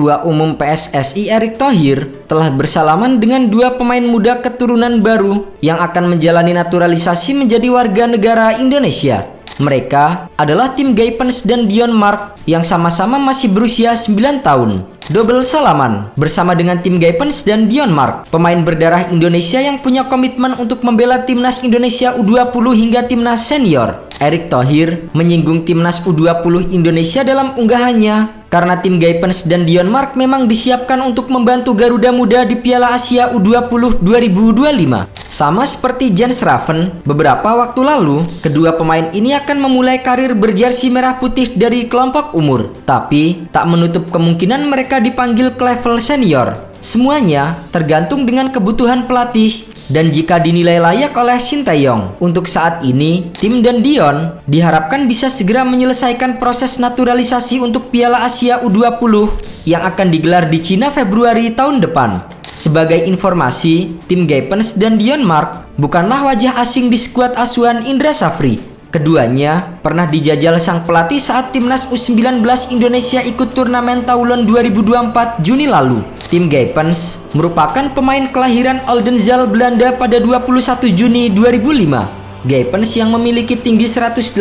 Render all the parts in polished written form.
Ketua Umum PSSI Erick Thohir telah bersalaman dengan dua pemain muda keturunan baru yang akan menjalani naturalisasi menjadi warga negara Indonesia. Mereka adalah Tim Gaypens dan Dion Mark yang sama-sama masih berusia 9 tahun. Double salaman bersama dengan Tim Gaypens dan Dion Mark, pemain berdarah Indonesia yang punya komitmen untuk membela timnas Indonesia U20 hingga timnas senior. Erick Thohir menyinggung timnas U20 Indonesia dalam unggahannya karena Tim Gaypens dan Dion Mark memang disiapkan untuk membantu Garuda Muda di Piala Asia U20 2025. Sama seperti Jens Raven, beberapa waktu lalu, kedua pemain ini akan memulai karir berjersi merah putih dari kelompok umur. Tapi, tak menutup kemungkinan mereka dipanggil ke level senior. Semuanya tergantung dengan kebutuhan pelatih dan jika dinilai layak oleh Sinteyong. Untuk saat ini, Tim dan Dion diharapkan bisa segera menyelesaikan proses naturalisasi untuk Piala Asia U20 yang akan digelar di Cina Februari tahun depan. Sebagai informasi, Tim Gaypens dan Dion Mark bukanlah wajah asing di skuad asuhan Indra Safri. Keduanya pernah dijajal sang pelatih saat timnas U19 Indonesia ikut turnamen Toulon 2024 Juni lalu. Tim Gaypens merupakan pemain kelahiran Oldenzaal, Belanda pada 21 Juni 2005. Gaypens yang memiliki tinggi 184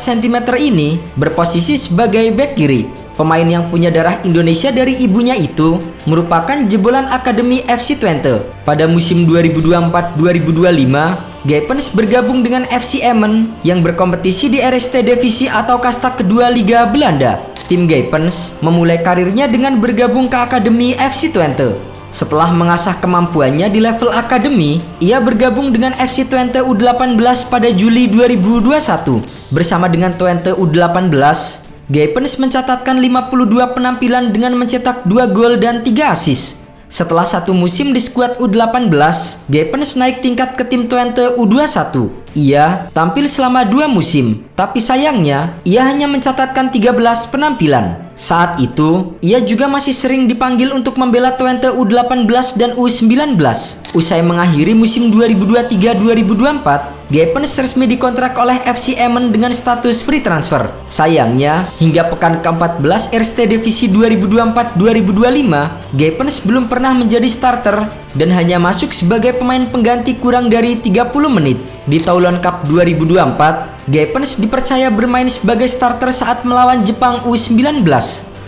cm ini berposisi sebagai bek kiri. Pemain yang punya darah Indonesia dari ibunya itu merupakan jebolan Akademi FC Twente. Pada musim 2024-2025, Gaypens bergabung dengan FC Emmen yang berkompetisi di RST Divisi atau kasta kedua Liga Belanda. Tim Gaypens memulai karirnya dengan bergabung ke Akademi FC Twente. Setelah mengasah kemampuannya di level akademi, ia bergabung dengan FC Twente U18 pada Juli 2021. Bersama dengan Twente U18, Gaypens mencatatkan 52 penampilan dengan mencetak 2 gol dan 3 assist. Setelah satu musim di skuad U18, Gaypens naik tingkat ke tim Twente U21. Ia tampil selama 2 musim, tapi sayangnya ia hanya mencatatkan 13 penampilan. Saat itu, ia juga masih sering dipanggil untuk membela Twente U18 dan U19. Usai mengakhiri musim 2023-2024, Gaypens resmi dikontrak oleh FC Emmen dengan status free transfer. Sayangnya, hingga pekan ke-14 RST Divisi 2024-2025, Gaypens belum pernah menjadi starter dan hanya masuk sebagai pemain pengganti kurang dari 30 menit. Di Toulon Cup 2024, Gaypens dipercaya bermain sebagai starter saat melawan Jepang U19.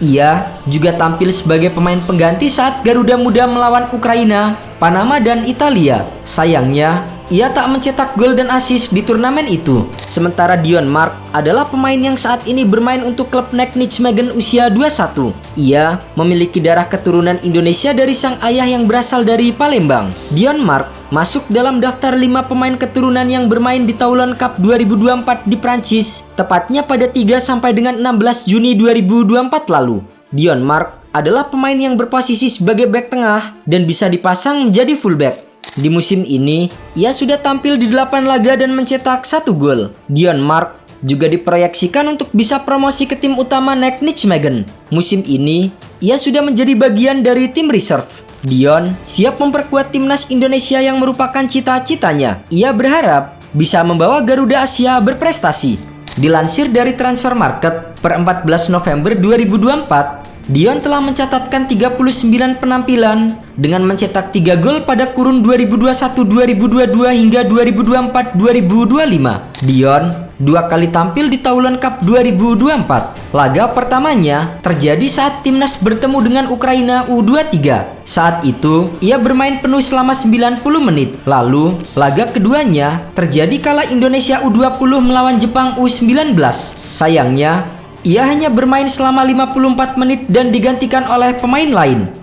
Ia juga tampil sebagai pemain pengganti saat Garuda Muda melawan Ukraina, Panama, dan Italia. Sayangnya, ia tak mencetak gol dan assist di turnamen itu. Sementara Dion Mark adalah pemain yang saat ini bermain untuk klub NEC Nijmegen usia 21. Ia memiliki darah keturunan Indonesia dari sang ayah yang berasal dari Palembang. Dion Mark masuk dalam daftar 5 pemain keturunan yang bermain di Toulon Cup 2024 di Prancis, tepatnya pada 3 sampai dengan 16 Juni 2024 lalu. Dion Mark adalah pemain yang berposisi sebagai bek tengah dan bisa dipasang menjadi fullback. Di musim ini, ia sudah tampil di 8 laga dan mencetak 1 gol. Dion Mark juga diproyeksikan untuk bisa promosi ke tim utama NEC Nijmegen. Musim ini, ia sudah menjadi bagian dari tim reserve. Dion siap memperkuat timnas Indonesia yang merupakan cita-citanya. Ia berharap bisa membawa Garuda Asia berprestasi. Dilansir dari Transfer Market per 14 November 2024, Dion telah mencatatkan 39 penampilan dengan mencetak 3 gol pada kurun 2021-2022 hingga 2024-2025. Dion 2 kali tampil di Toulon Cup 2024. Laga pertamanya terjadi saat timnas bertemu dengan Ukraina U23. Saat itu, ia bermain penuh selama 90 menit. Lalu, laga keduanya terjadi kala Indonesia U20 melawan Jepang U19. Sayangnya, ia hanya bermain selama 54 menit dan digantikan oleh pemain lain.